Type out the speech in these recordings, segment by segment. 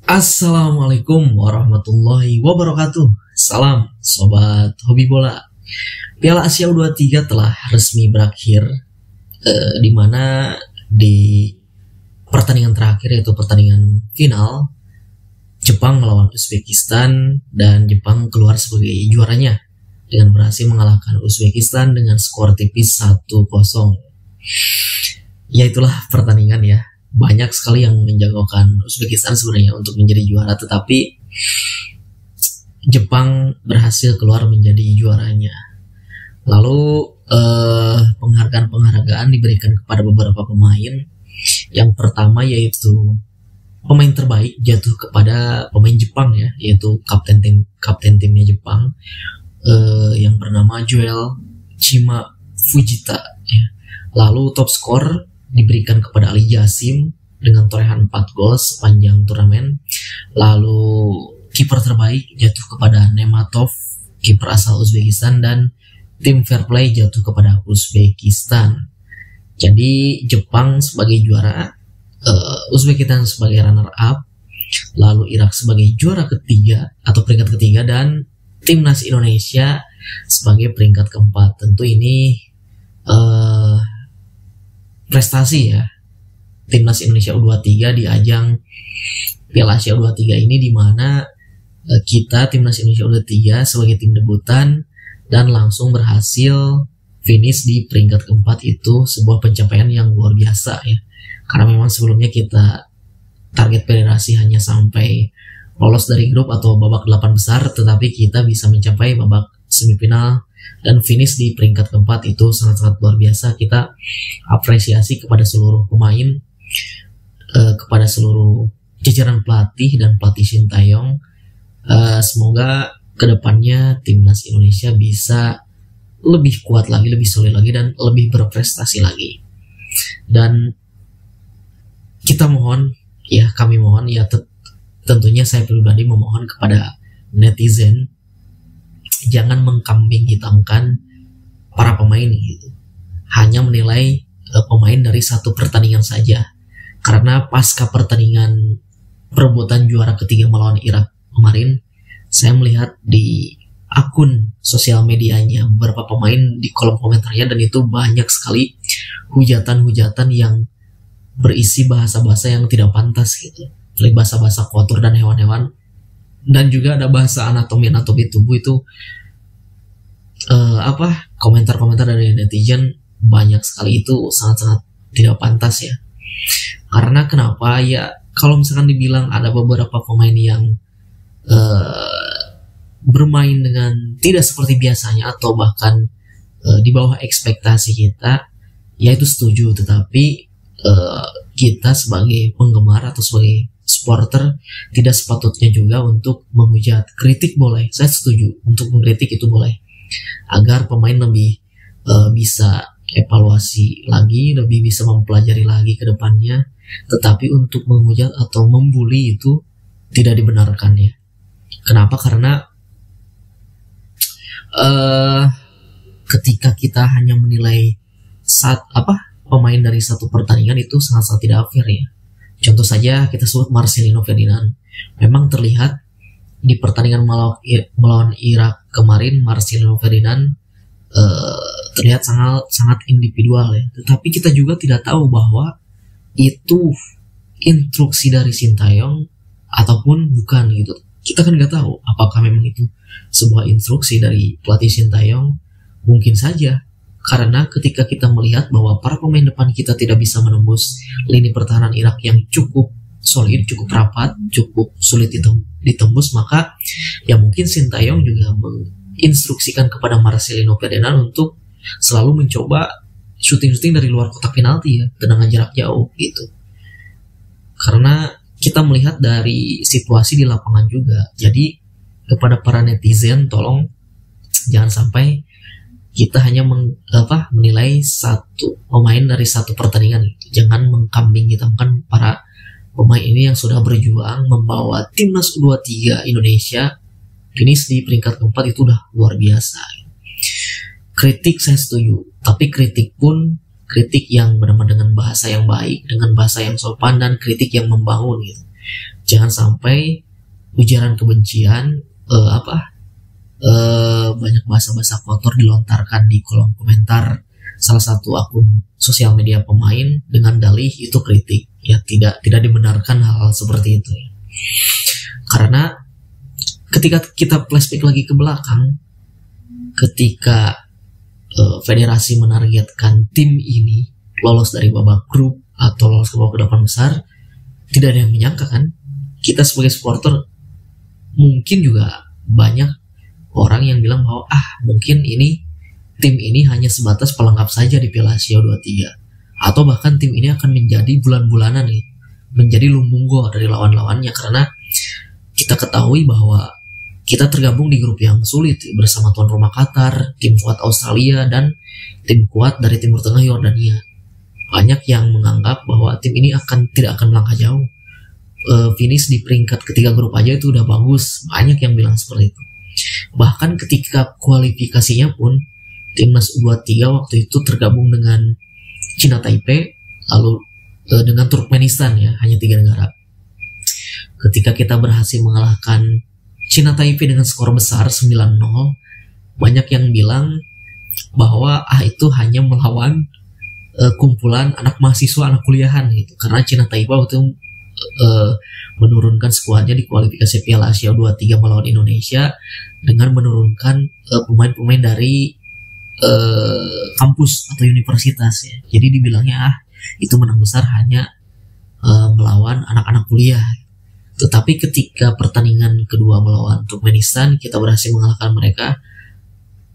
Assalamualaikum warahmatullahi wabarakatuh. Salam sobat hobi bola. Piala Asia U23 telah resmi berakhir, di mana di pertandingan terakhir yaitu pertandingan final Jepang melawan Uzbekistan dan Jepang keluar sebagai juaranya dengan berhasil mengalahkan Uzbekistan dengan skor tipis 1-0. Ya itulah pertandingan ya. Banyak sekali yang menjagokan Uzbekistan sebenarnya untuk menjadi juara, tetapi Jepang berhasil keluar menjadi juaranya. Lalu penghargaan diberikan kepada beberapa pemain. Yang pertama yaitu pemain terbaik jatuh kepada pemain Jepang ya, yaitu kapten timnya Jepang yang bernama Joel Chima Fujita ya. Lalu top skor diberikan kepada Ali Jasim dengan torehan 4 gol sepanjang turnamen. Lalu kiper terbaik jatuh kepada Nematov, kiper asal Uzbekistan, dan tim fair play jatuh kepada Uzbekistan. Jadi Jepang sebagai juara, Uzbekistan sebagai runner up, lalu Irak sebagai juara ketiga atau peringkat ketiga, dan timnas Indonesia sebagai peringkat keempat. Tentu ini prestasi ya timnas Indonesia U23 di ajang Piala Asia U23 ini, di mana kita timnas Indonesia U23 sebagai tim debutan dan langsung berhasil finish di peringkat keempat. Itu sebuah pencapaian yang luar biasa ya, karena memang sebelumnya kita target federasi hanya sampai lolos dari grup atau babak 8 besar, tetapi kita bisa mencapai babak semifinal dan finish di peringkat keempat. Itu sangat-sangat luar biasa. Kita apresiasi kepada seluruh pemain, kepada seluruh jajaran pelatih dan pelatih Sintayong. Semoga kedepannya timnas Indonesia bisa lebih kuat lagi, lebih solid lagi, dan lebih berprestasi lagi. Dan kita mohon ya, kami mohon ya, tentunya saya pribadi memohon kepada netizen, jangan mengkambing hitamkan para pemain gitu. Hanya menilai pemain dari satu pertandingan saja. Karena pasca pertandingan perebutan juara ketiga melawan Irak kemarin, saya melihat di akun sosial medianya beberapa pemain di kolom komentarnya, dan itu banyak sekali hujatan-hujatan yang berisi bahasa-bahasa yang tidak pantas gitu. Bahasa-bahasa kotor dan hewan-hewan. Dan juga ada bahasa anatomi tubuh itu komentar-komentar dari netizen banyak sekali. Itu sangat-sangat tidak pantas ya. Karena kenapa ya, kalau misalkan dibilang ada beberapa pemain yang bermain dengan tidak seperti biasanya atau bahkan di bawah ekspektasi kita, ya itu setuju. Tetapi kita sebagai penggemar atau sebagai supporter tidak sepatutnya juga untuk menghujat. Kritik boleh, saya setuju untuk mengkritik itu boleh, agar pemain lebih bisa evaluasi lagi, lebih bisa mempelajari lagi ke depannya. Tetapi untuk menghujat atau membuli itu tidak dibenarkan ya. Kenapa? Karena ketika kita hanya menilai pemain dari satu pertandingan, itu sangat-sangat tidak fair ya. Contoh saja kita sebut Marcelino Ferdinand. Memang terlihat di pertandingan melawan Irak kemarin, Marcelino Ferdinand terlihat sangat individual ya. Tetapi kita juga tidak tahu bahwa itu instruksi dari Sintayong ataupun bukan gitu. Kita kan nggak tahu apakah memang itu sebuah instruksi dari pelatih Sintayong. Mungkin saja, karena ketika kita melihat bahwa para pemain depan kita tidak bisa menembus lini pertahanan Irak yang cukup solid, cukup rapat, cukup sulit ditembus, maka ya mungkin Sintayong juga menginstruksikan kepada Marcelino Ferdinand untuk selalu mencoba shooting dari luar kotak penalti ya, tendangan jarak jauh gitu. Karena kita melihat dari situasi di lapangan juga. Jadi kepada para netizen, tolong jangan sampai kita hanya menilai satu pemain dari satu pertandingan. Jangan mengkambing hitamkan para pemain ini yang sudah berjuang membawa timnas U23 Indonesia finish di peringkat keempat. Itu udah luar biasa. Kritik saya setuju, tapi kritik pun kritik yang benar-benar dengan bahasa yang baik, dengan bahasa yang sopan, dan kritik yang membangun gitu. Jangan sampai ujaran kebencian, banyak bahasa-bahasa kotor dilontarkan di kolom komentar salah satu akun sosial media pemain dengan dalih itu kritik. Ya, tidak dibenarkan hal-hal seperti itu ya. Karena ketika kita flashback lagi ke belakang, ketika federasi menargetkan tim ini lolos dari babak grup atau lolos ke babak 8 besar, tidak ada yang menyangka kan, kita sebagai supporter mungkin juga banyak orang yang bilang bahwa mungkin tim ini hanya sebatas pelengkap saja di Piala Asia U23, atau bahkan tim ini akan menjadi bulan-bulanan nih, menjadi lumbung gol dari lawan-lawannya, karena kita ketahui bahwa kita tergabung di grup yang sulit bersama tuan rumah Qatar, tim kuat Australia, dan tim kuat dari Timur Tengah Yordania. Banyak yang menganggap bahwa tim ini tidak akan melangkah jauh. Finish di peringkat ketiga grup aja itu udah bagus. Banyak yang bilang seperti itu. Bahkan ketika kualifikasinya pun timnas U23 waktu itu tergabung dengan Cina Taipei, lalu dengan Turkmenistan ya, hanya 3 negara. Ketika kita berhasil mengalahkan Cina Taipei dengan skor besar 9-0, banyak yang bilang bahwa itu hanya melawan kumpulan anak mahasiswa, anak kuliahan gitu. Karena Cina Taipei waktu itu menurunkan skuadnya di kualifikasi Piala Asia U23 melawan Indonesia dengan menurunkan pemain-pemain dari kampus atau universitas ya. Jadi dibilangnya itu menang besar hanya melawan anak-anak kuliah. Tetapi ketika pertandingan kedua melawan Turkmenistan, kita berhasil mengalahkan mereka.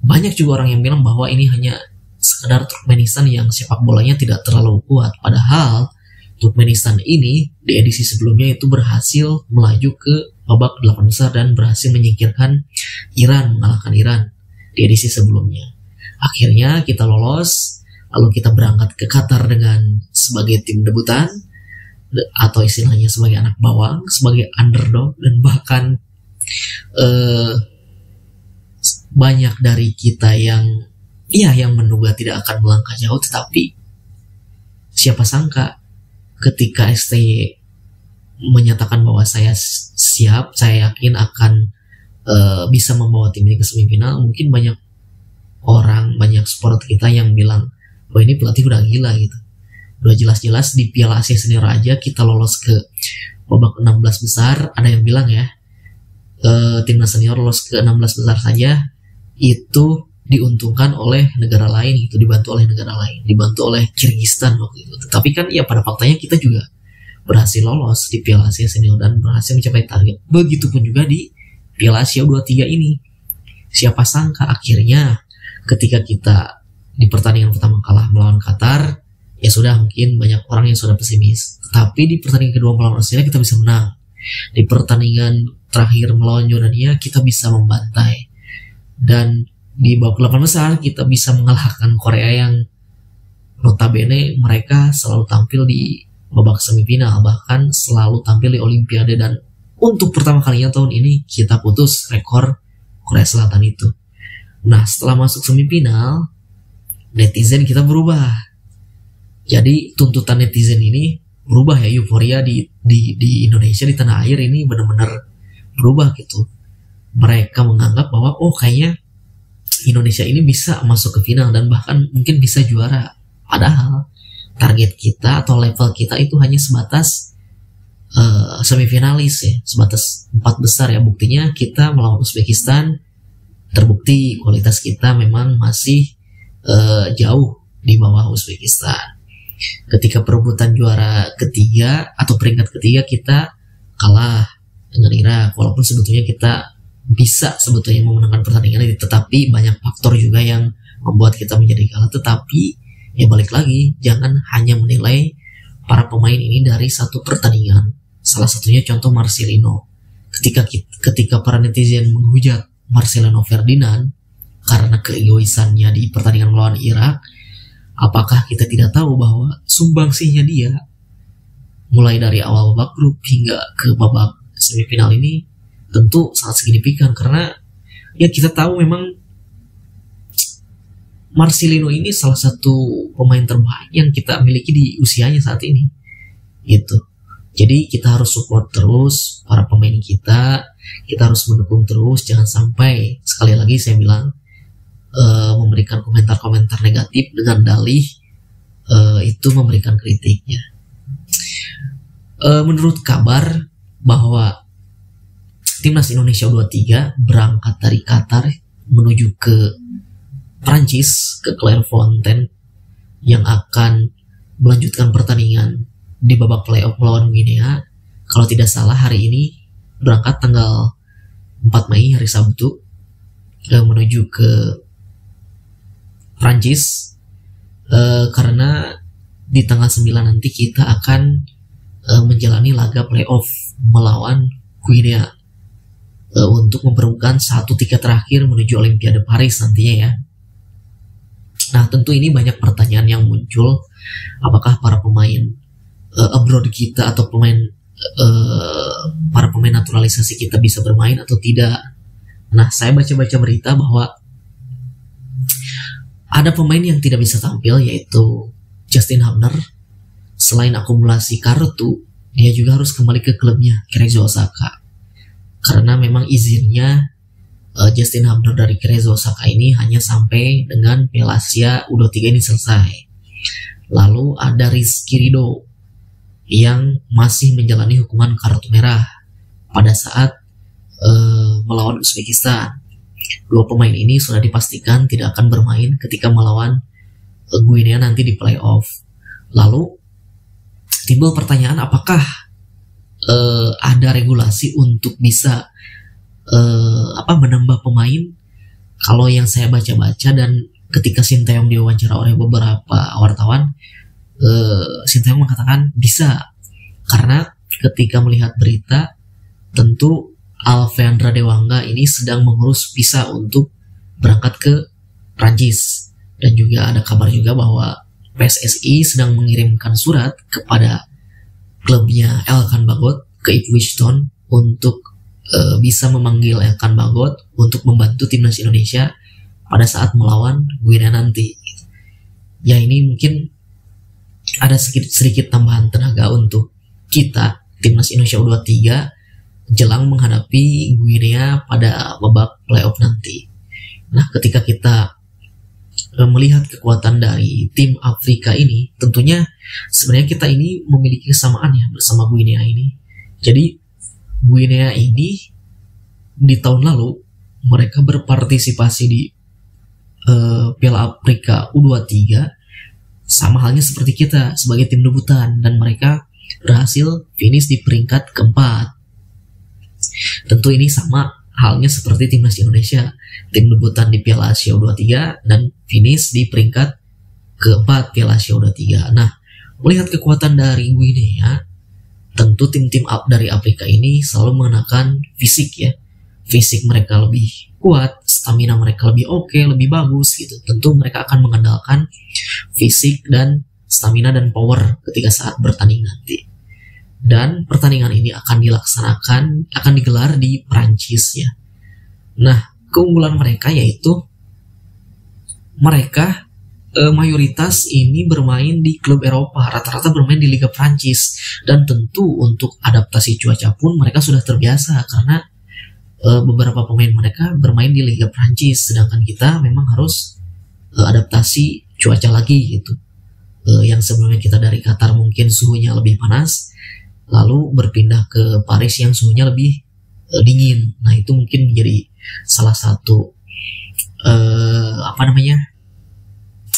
Banyak juga orang yang bilang bahwa ini hanya sekedar Turkmenistan yang sepak bolanya tidak terlalu kuat. Padahal Turkmenistan ini di edisi sebelumnya itu berhasil melaju ke babak 8 besar dan berhasil menyingkirkan Iran, mengalahkan Iran di edisi sebelumnya. Akhirnya kita lolos, lalu kita berangkat ke Qatar dengan sebagai tim debutan, atau istilahnya sebagai anak bawang, sebagai underdog, dan bahkan banyak dari kita yang menduga tidak akan melangkah jauh. Tetapi siapa sangka ketika STY menyatakan bahwa saya siap, saya yakin akan bisa membawa tim ini ke semifinal, mungkin banyak orang, banyak supporter kita yang bilang bahwa ini pelatih udah gila gitu. Udah jelas-jelas di Piala Asia Senior aja kita lolos ke babak 16 besar. Ada yang bilang ya, timnas senior lolos ke 16 besar saja itu diuntungkan oleh negara lain, itu dibantu oleh negara lain, dibantu oleh Kyrgyzstan waktu itu. Tetapi kan ya pada faktanya kita juga berhasil lolos di Piala Asia Senior dan berhasil mencapai target. Begitupun juga di Piala Asia U23 ini. Siapa sangka akhirnya ketika kita di pertandingan pertama kalah melawan Qatar, ya sudah, mungkin banyak orang yang sudah pesimis. Tetapi di pertandingan kedua melawan Australia kita bisa menang. Di pertandingan terakhir melawan Yordania kita bisa membantai. Dan di babak 8 besar kita bisa mengalahkan Korea yang notabene mereka selalu tampil di babak semifinal, bahkan selalu tampil di Olimpiade, dan untuk pertama kalinya tahun ini kita putus rekor Korea Selatan itu. Nah, setelah masuk semifinal, netizen kita berubah. Jadi tuntutan netizen ini berubah ya, euforia di Indonesia, di tanah air ini benar-benar berubah gitu. Mereka menganggap bahwa kayaknya Indonesia ini bisa masuk ke final dan bahkan mungkin bisa juara. Padahal target kita atau level kita itu hanya sebatas semifinalis ya, sebatas 4 besar ya. Buktinya kita melawan Uzbekistan, terbukti kualitas kita memang masih jauh di bawah Uzbekistan. Ketika perebutan juara ketiga atau peringkat ketiga kita kalah dengan Irak, walaupun sebetulnya kita bisa sebetulnya memenangkan pertandingan ini, tetapi banyak faktor juga yang membuat kita menjadi kalah. Tetapi ya balik lagi, jangan hanya menilai para pemain ini dari satu pertandingan. Salah satunya contoh Marcelino. Ketika para netizen menghujat Marcelino Ferdinand karena keegoisannya di pertandingan melawan Irak, apakah kita tidak tahu bahwa sumbangsihnya dia mulai dari awal babak grup hingga ke babak semifinal ini tentu sangat signifikan. Karena ya kita tahu memang Marcelino ini salah satu pemain terbaik yang kita miliki di usianya saat ini gitu. Jadi kita harus support terus para pemain kita harus mendukung terus, jangan sampai sekali lagi saya bilang memberikan komentar-komentar negatif dengan dalih itu memberikan kritiknya. Menurut kabar bahwa Timnas Indonesia U23 berangkat dari Qatar menuju ke Prancis, ke Clairefontaine, yang akan melanjutkan pertandingan di babak playoff melawan Guinea. Kalau tidak salah hari ini berangkat tanggal 4 Mei hari Sabtu menuju ke Prancis, karena di tanggal 9 nanti kita akan menjalani laga playoff melawan Guinea untuk memperebutkan 1 tiket terakhir menuju Olimpiade Paris nantinya ya. Nah, tentu ini banyak pertanyaan yang muncul, apakah para pemain abroad kita atau para pemain naturalisasi kita bisa bermain atau tidak. Nah, saya baca-baca berita bahwa ada pemain yang tidak bisa tampil, yaitu Justin Hubner. Selain akumulasi kartu, dia juga harus kembali ke klubnya, Cerezo Osaka. Karena memang izinnya Justin Hubner dari Cerezo Osaka ini hanya sampai dengan Piala Asia U23 ini selesai. Lalu ada Rizky Ridho yang masih menjalani hukuman kartu merah pada saat melawan Uzbekistan. Dua pemain ini sudah dipastikan tidak akan bermain ketika melawan Guinea nanti di playoff. Lalu timbul pertanyaan, apakah ada regulasi untuk bisa menambah pemain? Kalau yang saya baca-baca dan ketika Sinteyong diwawancara oleh beberapa wartawan, Sinteyong mengatakan bisa, karena ketika melihat berita tentu Alvendra Dewanga ini sedang mengurus visa untuk berangkat ke Prancis, dan juga ada kabar juga bahwa PSSI sedang mengirimkan surat kepada klubnya Elkan Bagot ke Ipswich Town untuk bisa memanggil Elkan Bagot untuk membantu timnas Indonesia pada saat melawan Guinea nanti. Ya, ini mungkin ada sedikit tambahan tenaga untuk kita timnas Indonesia U23 jelang menghadapi Guinea pada babak playoff nanti. Nah, ketika kita melihat kekuatan dari tim Afrika ini, tentunya sebenarnya kita ini memiliki kesamaan ya bersama Guinea ini. Jadi Guinea ini di tahun lalu mereka berpartisipasi di Piala Afrika U23 sama halnya seperti kita sebagai tim debutan, dan mereka berhasil finish di peringkat keempat. Tentu ini sama halnya seperti timnas Indonesia, tim debutan di Piala Asia U23 dan finish di peringkat keempat Piala Asia U23. Nah, melihat kekuatan dari Guinea, tentu tim-tim dari Afrika ini selalu mengenakan fisik ya. Fisik mereka lebih kuat, stamina mereka lebih oke, lebih bagus gitu. Tentu mereka akan mengandalkan fisik dan stamina dan power ketika saat bertanding nanti. Dan pertandingan ini akan digelar di Prancis ya. Nah, keunggulan mereka yaitu mereka mayoritas ini bermain di klub Eropa, rata-rata bermain di Liga Prancis, dan tentu untuk adaptasi cuaca pun mereka sudah terbiasa karena beberapa pemain mereka bermain di Liga Prancis, sedangkan kita memang harus adaptasi cuaca lagi gitu. Yang sebelumnya kita dari Qatar mungkin suhunya lebih panas, lalu berpindah ke Paris yang suhunya lebih dingin. Nah, itu mungkin menjadi salah satu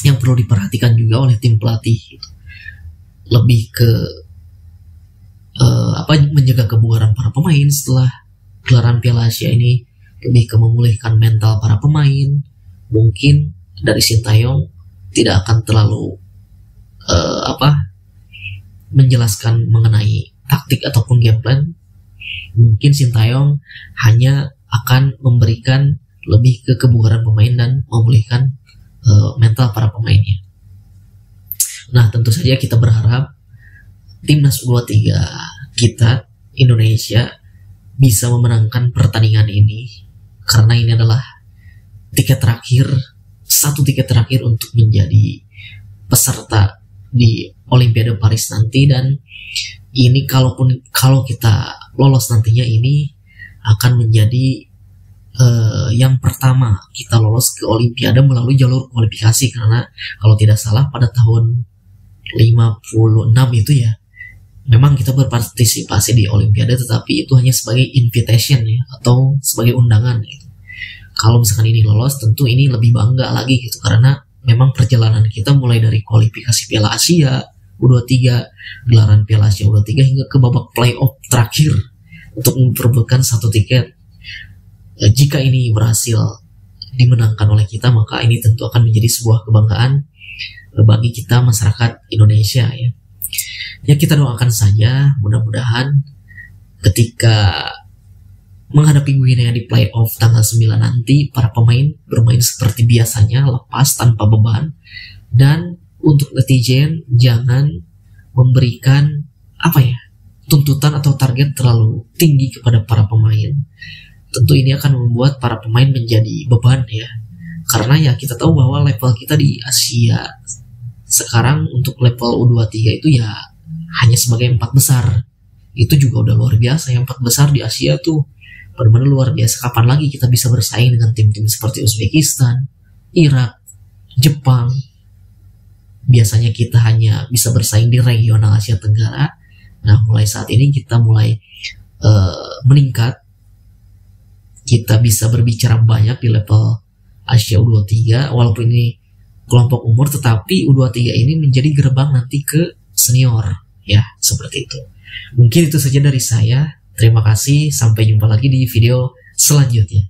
yang perlu diperhatikan juga oleh tim pelatih gitu. Lebih ke menjaga kebugaran para pemain setelah gelaran Piala Asia ini, lebih ke memulihkan mental para pemain. Mungkin dari Sinteyong tidak akan terlalu menjelaskan mengenai taktik ataupun game plan. Mungkin Sinteyong hanya akan memberikan lebih ke kebugaran pemain dan memulihkan mental para pemainnya. Nah, tentu saja kita berharap timnas U23 kita Indonesia bisa memenangkan pertandingan ini, karena ini adalah satu tiket terakhir untuk menjadi peserta di Olimpiade Paris nanti. Dan ini kalau kita lolos nantinya, ini akan menjadi yang pertama kita lolos ke Olimpiade melalui jalur kualifikasi, karena kalau tidak salah pada tahun 56 itu ya, memang kita berpartisipasi di Olimpiade, tetapi itu hanya sebagai invitation ya, atau sebagai undangan gitu. Kalau misalkan ini lolos, tentu ini lebih bangga lagi gitu, karena memang perjalanan kita mulai dari kualifikasi Piala Asia U23, gelaran Piala Asia U23 hingga ke babak playoff terakhir untuk memperebutkan satu tiket. Jika ini berhasil dimenangkan oleh kita, maka ini tentu akan menjadi sebuah kebanggaan bagi kita masyarakat Indonesia ya. Ya, kita doakan saja mudah-mudahan ketika menghadapi Guinea di playoff tanggal 9 nanti, para pemain bermain seperti biasanya, lepas tanpa beban, dan untuk netizen jangan memberikan tuntutan atau target terlalu tinggi kepada para pemain. Tentu ini akan membuat para pemain menjadi beban ya, karena ya kita tahu bahwa level kita di Asia sekarang untuk level U23 itu ya hanya sebagai 4 besar. Itu juga udah luar biasa. Yang 4 besar di Asia tuh benar-benar luar biasa. Kapan lagi kita bisa bersaing dengan tim-tim seperti Uzbekistan, Irak, Jepang? Biasanya kita hanya bisa bersaing di regional Asia Tenggara. Nah, mulai saat ini kita mulai meningkat. Kita bisa berbicara banyak di level Asia U23, walaupun ini kelompok umur, tetapi U23 ini menjadi gerbang nanti ke senior ya, seperti itu. Mungkin itu saja dari saya. Terima kasih, sampai jumpa lagi di video selanjutnya.